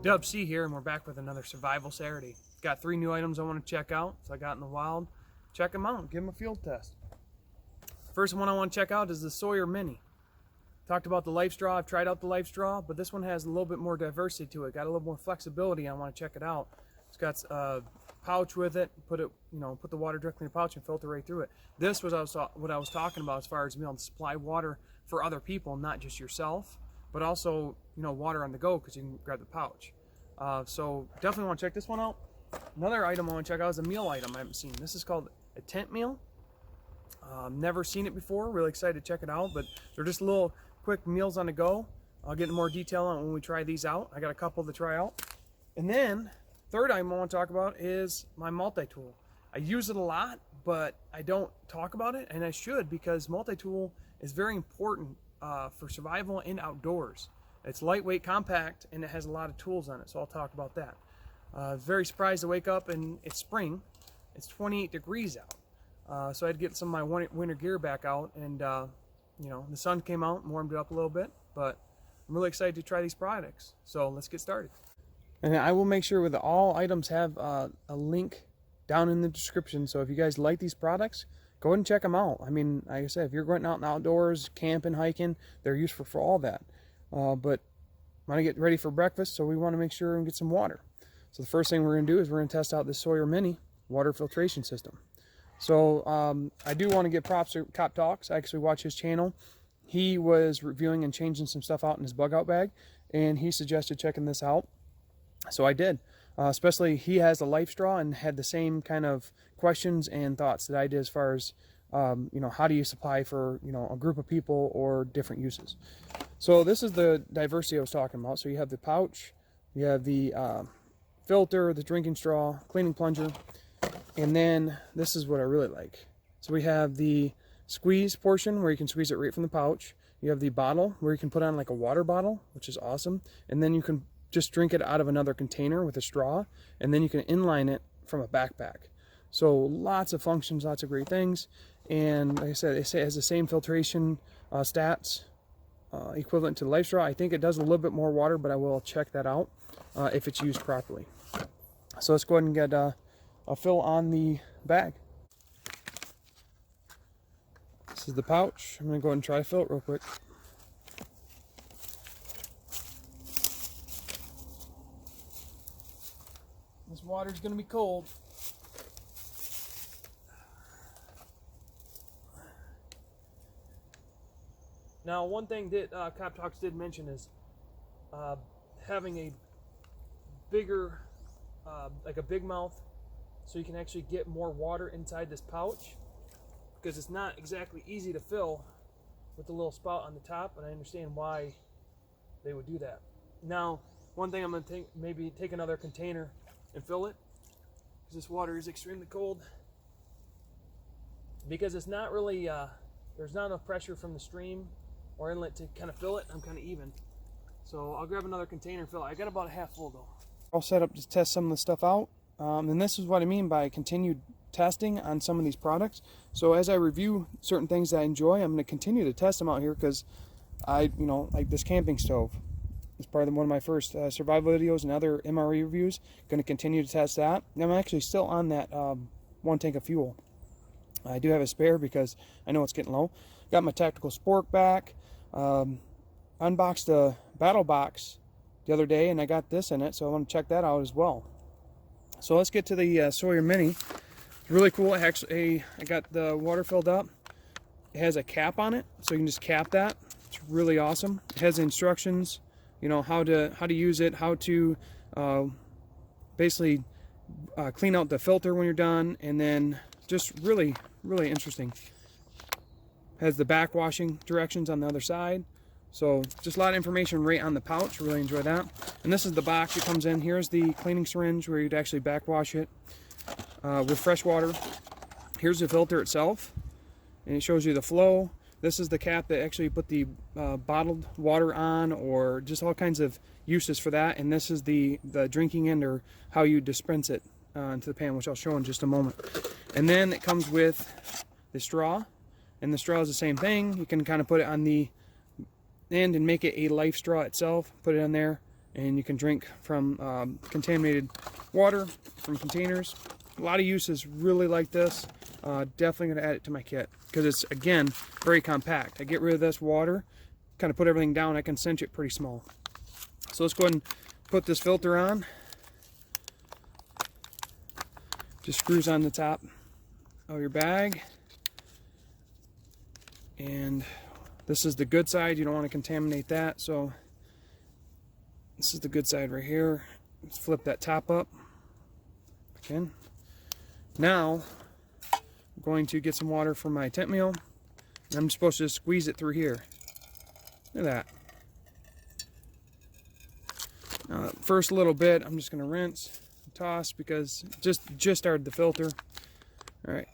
Dub C here, and we're back with another Survival Saturday. Got 3 new items I want to check out, so I got in the wild. Check them out, give them a field test. First one I want to check out is the Sawyer Mini. Talked about the life straw, I've tried out the life straw, but this one has a little bit more diversity to it. Got a little more flexibility, I want to check it out. It's got a pouch with it, put the water directly in the pouch and filter right through it. This was what I was talking about as far as being able to supply water for other people, not just yourself, but also, water on the go because you can grab the pouch. So definitely want to check this one out. Another item I want to check out is a meal item I haven't seen. This is called a tent meal. Never seen it before. Really excited to check it out, but they're just little quick meals on the go. I'll get into more detail on when we try these out. I got a couple to try out. And then third item I want to talk about is my multi-tool. I use it a lot, but I don't talk about it, and I should, because multi-tool is very important for survival and outdoors. It's lightweight, compact, and it has a lot of tools on it, so I'll talk about that. Very surprised to wake up and it's spring. It's 28 degrees out, so I had to get some of my winter gear back out, and the sun came out and warmed it up a little bit, but I'm really excited to try these products, so let's get started. And I will make sure that all items have a link down in the description, so if you guys like these products, go ahead and check them out. I mean, like I said, if you're going out in the outdoors, camping, hiking, they're useful for all that. But want to get ready for breakfast, so we want to make sure and get some water. So the first thing we're going to do is we're going to test out this Sawyer Mini water filtration system. So I do want to give props to Cop Talks. I actually watch his channel. He was reviewing and changing some stuff out in his bug out bag, and he suggested checking this out. So I did. Especially he has a life straw and had the same kind of questions and thoughts that I did as far as how do you supply for a group of people or different uses. So this is the diversity I was talking about. So you have the pouch, you have the filter, the drinking straw, cleaning plunger, and then this is what I really like. So we have the squeeze portion where you can squeeze it right from the pouch. You have the bottle where you can put on like a water bottle, which is awesome, and then you can just drink it out of another container with a straw, and then you can inline it from a backpack. So lots of functions, lots of great things, and like I said, it has the same filtration stats equivalent to the life straw. I think it does a little bit more water, but I will check that out if it's used properly. So let's go ahead and get a fill on the bag. This is the pouch. I'm going to go ahead and try to fill it real quick. This water's going to be cold. Now, one thing that Cop Talks did mention is having a bigger, like a big mouth, so you can actually get more water inside this pouch, because it's not exactly easy to fill with the little spout on the top, and I understand why they would do that. Now, one thing I'm going to maybe take another container and fill it, because this water is extremely cold, because it's not really there's not enough pressure from the stream or inlet to kind of fill it. I'm kind of even, so I'll grab another container and fill it. I got about a half full though. All set up to test some of the stuff out, and this is what I mean by continued testing on some of these products. So as I review certain things that I enjoy, I'm going to continue to test them out here, because I like this camping stove. It's part of one of my first survival videos and other MRE reviews. Going to continue to test that. And I'm actually still on that 1 tank of fuel. I do have a spare because I know it's getting low. Got my tactical Spork back. Unboxed a battle box the other day, and I got this in it, so I want to check that out as well. So let's get to the Sawyer Mini. It's really cool. Actually, I got the water filled up. It has a cap on it, so you can just cap that. It's really awesome. It has instructions, how to use it, how to basically clean out the filter when you're done, and then just really interesting. Has the backwashing directions on the other side, so just a lot of information right on the pouch. Really enjoy that. And this is the box it comes in. Here's the cleaning syringe where you'd actually backwash it with fresh water. Here's the filter itself, and it shows you the flow. This is the cap that actually put the bottled water on, or just all kinds of uses for that. And this is the drinking end, or how you dispense it into the pan, which I'll show in just a moment. And then it comes with the straw, and the straw is the same thing. You can kind of put it on the end and make it a life straw itself, put it in there, and you can drink from contaminated water from containers. A lot of uses. Really like this. Definitely going to add it to my kit because it's, again, very compact. I get rid of this water, kind of put everything down. I can cinch it pretty small. So let's go ahead and put this filter on. Just screws on the top of your bag. And this is the good side. You don't want to contaminate that. So this is the good side right here. Let's flip that top up. Again. Now, I'm going to get some water from my tent meal. And I'm supposed to squeeze it through here. Look at that. Now, first little bit, I'm just going to rinse and toss because just started the filter. All right.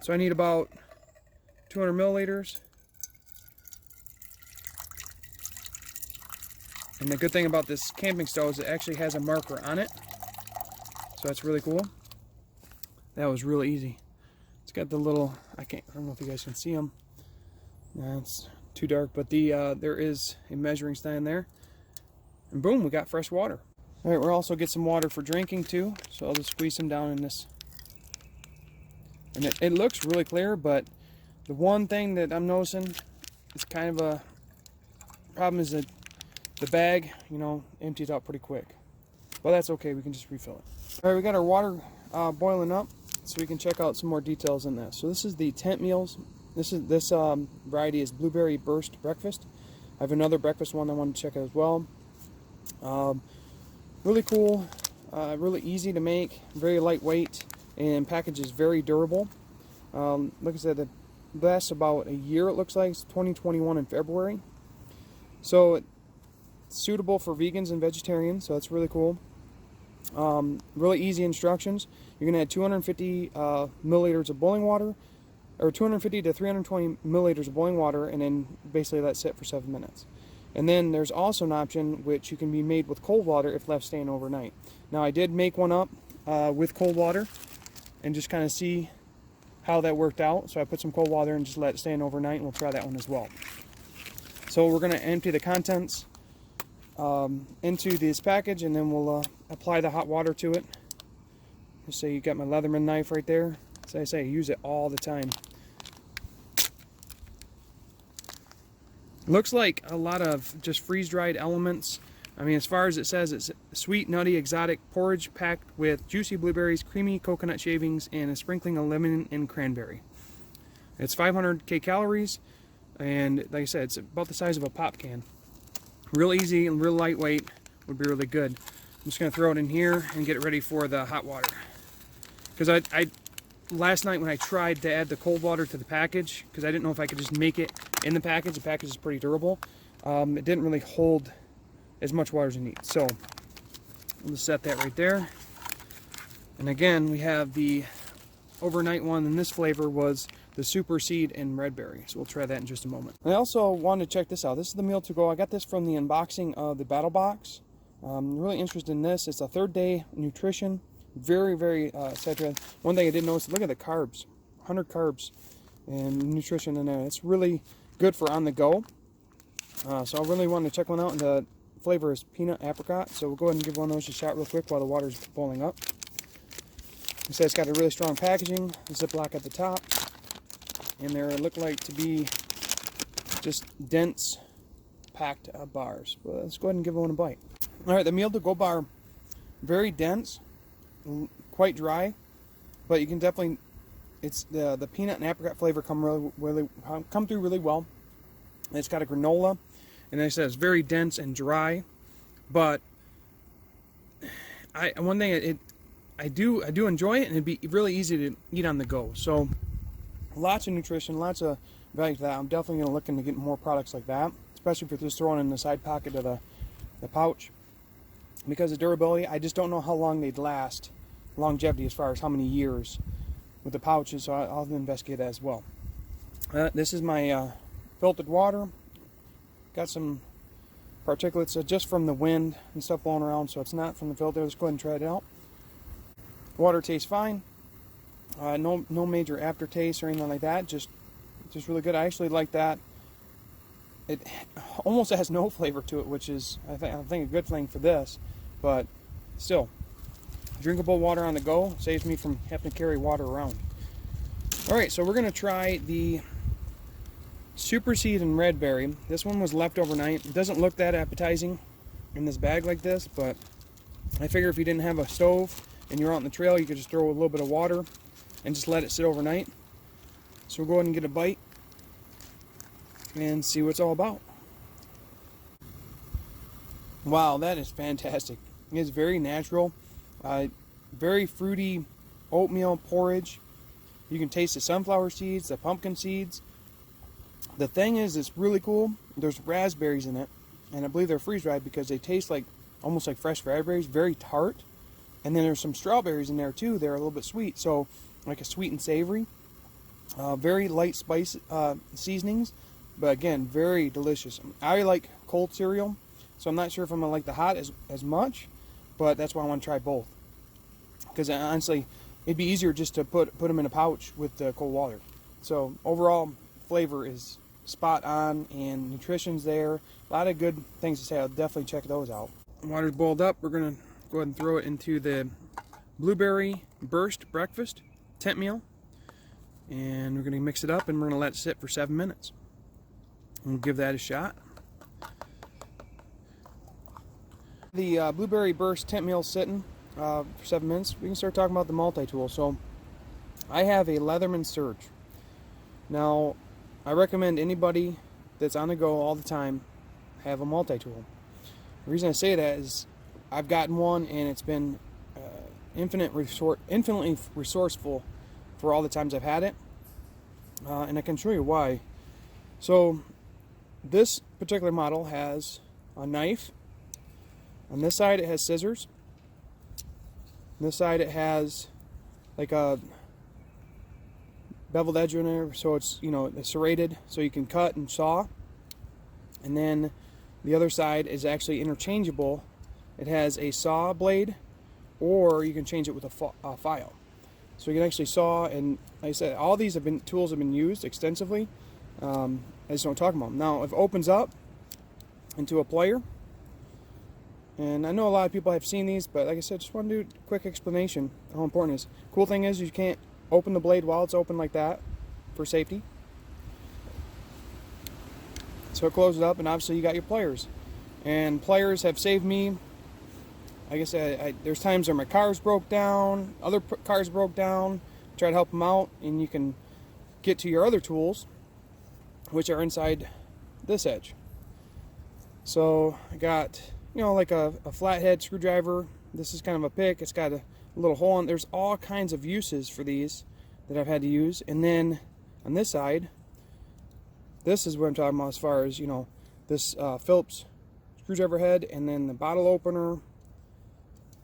So I need about 200 milliliters. And the good thing about this camping stove is it actually has a marker on it. So that's really cool. That was really easy. It's got the little, I don't know if you guys can see them. No, it's too dark, but there is a measuring stand there. And boom, we got fresh water. All right, we'll also get some water for drinking too. So I'll just squeeze some down in this. And it looks really clear, but the one thing that I'm noticing is kind of a problem is that the bag, you know, empties out pretty quick. But that's okay, we can just refill it. All right, we got our water boiling up, so we can check out some more details in this. So this is the tent meals. This variety is Blueberry Burst Breakfast. I have another breakfast one I want to check out as well. Really cool, really easy to make, very lightweight, and package is very durable. Like I said, it lasts about a year. It looks like it's 2021 in February. So it's suitable for vegans and vegetarians. So that's really cool. Really easy instructions. You're going to add 250 milliliters of boiling water, or 250 to 320 milliliters of boiling water, and then basically let it sit for 7 minutes. And then there's also an option which you can be made with cold water if left staying overnight. Now I did make one up with cold water and just kind of see how that worked out. So I put some cold water and just let it stay in overnight, and we'll try that one as well. So we're going to empty the contents into this package, and then we'll apply the hot water to it. Just say you got my Leatherman knife right there. As I say, I use it all the time. Looks like a lot of just freeze-dried elements. I mean, as far as it says, it's sweet, nutty, exotic porridge packed with juicy blueberries, creamy coconut shavings, and a sprinkling of lemon and cranberry. It's 500 calories, and like I said, it's about the size of a pop can. Real easy and real lightweight, would be really good. I'm just going to throw it in here and get it ready for the hot water. Because I last night when I tried to add the cold water to the package, because I didn't know if I could just make it in the package is pretty durable, it didn't really hold as much water as you need. So we'll just set that right there. And again, we have the overnight one, and this flavor was the Super Seed and Red Berry. So we'll try that in just a moment. I also wanted to check this out. This is the meal to go. I got this from the unboxing of the Battle Box. I'm really interested in this. It's a 3rd day nutrition. Very, very saturated. One thing I did notice, look at the carbs. 100 carbs and nutrition in there. It's really good for on the go. So I really wanted to check one out, and the flavor is peanut apricot. So we'll go ahead and give one of those a shot real quick while the water's boiling up. It says it's got a really strong packaging, a Ziploc at the top, and there look like to be just dense, packed bars. But let's go ahead and give one a bite. All right, the meal to go bar, very dense, quite dry, but you can definitely, it's the peanut and apricot flavor come through really well. And it's got a granola, and like I said, it's very dense and dry, but one thing I do enjoy it, and it'd be really easy to eat on the go. So lots of nutrition, lots of value to that. I'm definitely going to look into getting more products like that, especially if you're just throwing in the side pocket of the pouch. Because of durability, I just don't know how long they'd last, longevity as far as how many years with the pouches, so I'll investigate that as well. This is my filtered water. Got some particulates just from the wind and stuff blowing around, so it's not from the filter. Let's go ahead and try it out. Water tastes fine. No major aftertaste or anything like that. Just really good. I actually like that it almost has no flavor to it, which is I think a good thing for this, but still, drinkable water on the go saves me from having to carry water around. All right, so we're gonna try the Super Seed and Red Berry. This one was left overnight. It doesn't look that appetizing in this bag like this, but I figure if you didn't have a stove and you're out on the trail, you could just throw a little bit of water and just let it sit overnight. So we'll go ahead and get a bite and see what it's all about. Wow, that is fantastic. It's very natural, very fruity oatmeal porridge. You can taste the sunflower seeds, the pumpkin seeds. The thing is, it's really cool. There's raspberries in it, and I believe they're freeze-dried because they taste like almost like fresh raspberries, very tart. And then there's some strawberries in there too. They're a little bit sweet, so like a sweet and savory. Very light spice seasonings, but again, very delicious. I like cold cereal, so I'm not sure if I'm gonna like the hot as much, but that's why I want to try both. Because honestly, it'd be easier just to put them in a pouch with the cold water. So overall, flavor is spot on, and nutrition's there. A lot of good things to say. I'll definitely check those out. Water's boiled up. We're gonna go ahead and throw it into the Blueberry Burst Breakfast tent meal, and we're gonna mix it up, and we're gonna let it sit for 7 minutes. We'll give that a shot. The Blueberry Burst tent meal sitting for 7 minutes. We can start talking about the multi-tool. So I have a Leatherman Surge. Now, I recommend anybody that's on the go all the time have a multi-tool. The reason I say that is I've gotten one, and it's been infinitely resourceful for all the times I've had it, and I can show you why. So this particular model has a knife. On this side it has scissors. On this side it has like a beveled edge in there, so it's, you know, it's serrated so you can cut and saw. And then the other side is actually interchangeable. It has a saw blade, or you can change it with a file. So you can actually saw, and like I said, all these tools have been used extensively. I just don't talk about them. Now it opens up into a plier, and I know a lot of people have seen these, but like I said, just want to do a quick explanation how important it is. Cool thing is you can't open the blade while it's open like that for safety. So it closes up, and obviously you got your pliers. And pliers have saved me. Like I said, there's times where my cars broke down, other cars broke down, try to help them out, and you can get to your other tools, which are inside this edge. So I got, you know, like a flathead screwdriver. This is kind of a pick. It's got a little hole in. There's all kinds of uses for these that I've had to use. And then on this side, this is what I'm talking about as far as, you know, this Phillips screwdriver head, and then the bottle opener.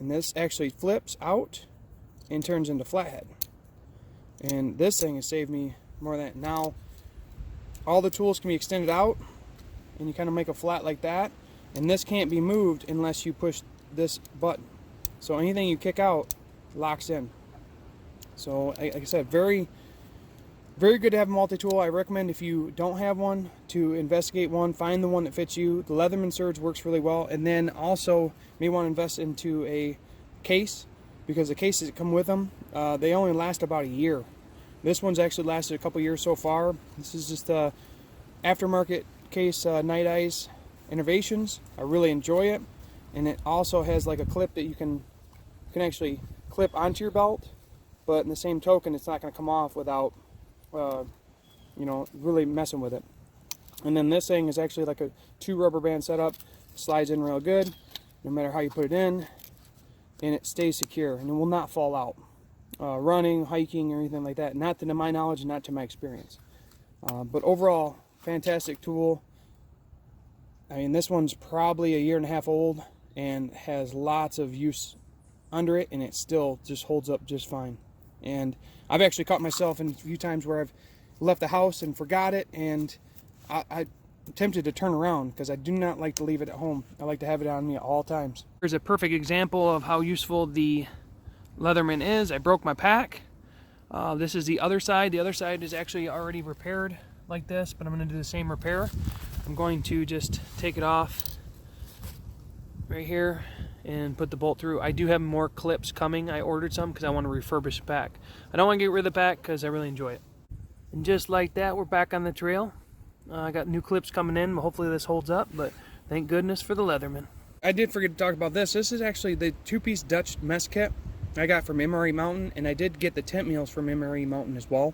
And this actually flips out and turns into flathead. And this thing has saved me more than that. Now, all the tools can be extended out, and you kind of make a flat like that. And this can't be moved unless you push this button. So anything you kick out locks in. So like I said, very, very good to have a multi-tool. I recommend, if you don't have one, to investigate one, find the one that fits you. The Leatherman Surge works really well. And then also, you may want to invest into a case, because the cases that come with them, they only last about a year. This one's actually lasted a couple years so far. This is just a aftermarket case, Nite Ize Innovations. I really enjoy it. And it also has like a clip that you can actually clip onto your belt, but in the same token, it's not going to come off without you know, really messing with it. And then this thing is actually like a 2 rubber band setup. Slides in real good no matter how you put it in, and it stays secure, and it will not fall out running, hiking, or anything like that. Not to my knowledge, not to my experience. But overall, fantastic tool. I mean, this one's probably a 1.5 years old and has lots of use under it, and it still just holds up just fine. And I've actually caught myself in a few times where I've left the house and forgot it, and I'm tempted to turn around because I do not like to leave it at home. I like to have it on me at all times. Here's a perfect example of how useful the Leatherman is. I broke my pack. This is the other side. The other side is actually already repaired like this, but I'm going to do the same repair. I'm going to just take it off right here and put the bolt through. I do have more clips coming. I ordered some because I want to refurbish the pack. I don't want to get rid of the pack because I really enjoy it. And just like that, we're back on the trail. I got new clips coming in. Hopefully this holds up, but thank goodness for the Leatherman. I did forget to talk about this. This is actually the 2-piece Dutch mess kit I got from MREmountain, and I did get the tent meals from MREmountain as well.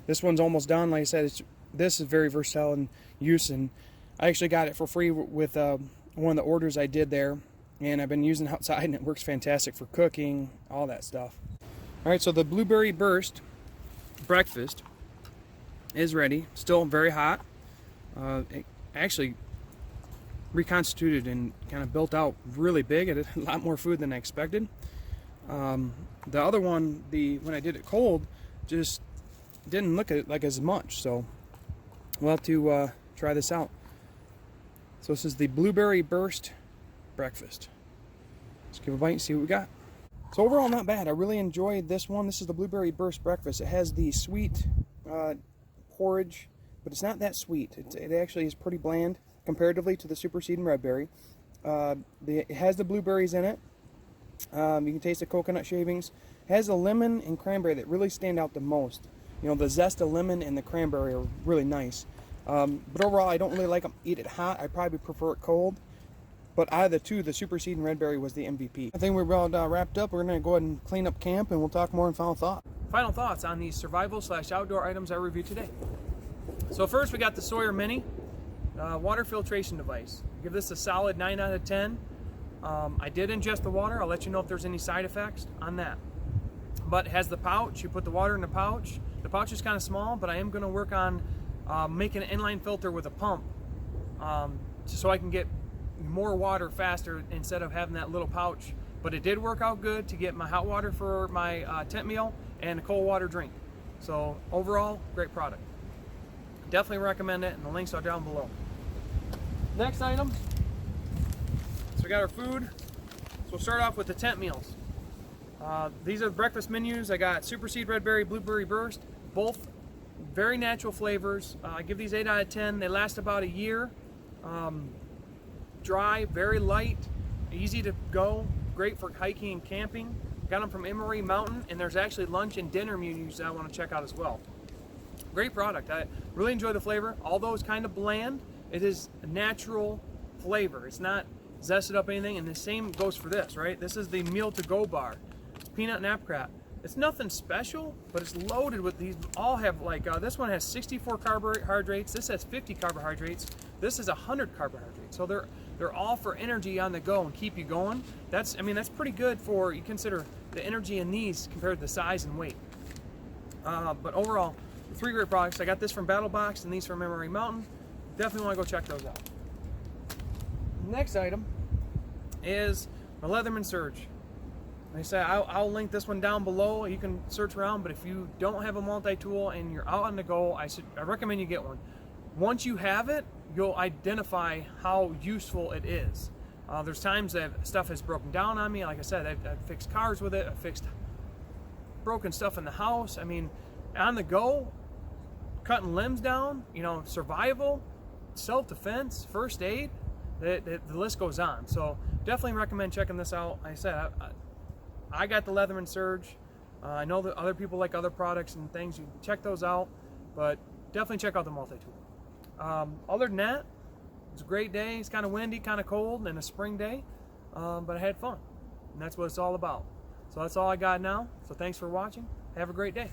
This one's almost done. Like I said, this is very versatile in use, and I actually got it for free with one of the orders I did there, and I've been using it outside, and it works fantastic for cooking, all that stuff. All right, so the Blueberry Burst breakfast is ready. Still very hot. It actually reconstituted and kind of built out really big. It had a lot more food than I expected. The other one, when I did it cold, just didn't look like as much. So we'll have to try this out. So this is the Blueberry Burst breakfast. Let's give a bite and see what we got. So overall, not bad. I really enjoyed this one. This is the Blueberry Burst breakfast. It has the sweet porridge, but it's not that sweet. It actually is pretty bland comparatively to the Super Seed and Red Berry. It has the blueberries in it. You can taste the coconut shavings. It has the lemon and cranberry that really stand out the most. You know, the zest of lemon and the cranberry are really nice. But overall, I don't really like them. Eat it hot. I probably prefer it cold. But out of the two, the Super Seed and Red Berry was the MVP. I think we're about wrapped up. We're going to go ahead and clean up camp, and we'll talk more in final thought. Final thoughts on these survival/outdoor items I reviewed today. So first, we got the Sawyer Mini water filtration device. Give this a solid 9 out of 10. I did ingest the water. I'll let you know if there's any side effects on that. But it has the pouch. You put the water in the pouch. The pouch is kind of small, but I am going to work on making an inline filter with a pump so I can get more water faster instead of having that little pouch. But it did work out good to get my hot water for my tent meal and a cold water drink. So overall, great product. Definitely recommend it, and the links are down below. Next item, so we got our food. So we'll start off with the tent meals. These are the breakfast menus. I got Super Seed Red Berry, Blueberry Burst, both very natural flavors. I give these 8 out of 10. They last about a year. Dry, very light, easy to go, great for hiking and camping. Got them from MREmountain, and there's actually lunch and dinner menus that I want to check out as well. Great product. I really enjoy the flavor. Although it's kind of bland, it is a natural flavor. It's not zested up anything, and the same goes for this, right? This is the meal to go bar. It's peanut and apricot. It's nothing special, but it's loaded with these. All have like this one has 64 carbohydrates. This has 50 carbohydrates. This is 100 carbohydrates. So they're all for energy on the go and keep you going. That's pretty good for, you consider the energy in these compared to the size and weight. But overall, 3 great products. I got this from Battle Box and these from MREmountain. Definitely want to go check those out. Next item is my Leatherman Surge. Like I said, I'll link this one down below. You can search around, but if you don't have a multi-tool and you're out on the go, I recommend you get one. Once you have it, you'll identify how useful it is. There's times that stuff has broken down on me. Like I said, I've fixed cars with it. I've fixed broken stuff in the house. I mean, on the go, cutting limbs down, you know, survival, self-defense, first aid, the list goes on. So definitely recommend checking this out. Like I said, I got the Leatherman Surge. I know that other people like other products and things. You can check those out, but definitely check out the multi-tool. Other than that, it's a great day. It's kind of windy, kind of cold, and a spring day, but I had fun, and that's what it's all about. So that's all I got now. So thanks for watching. Have a great day.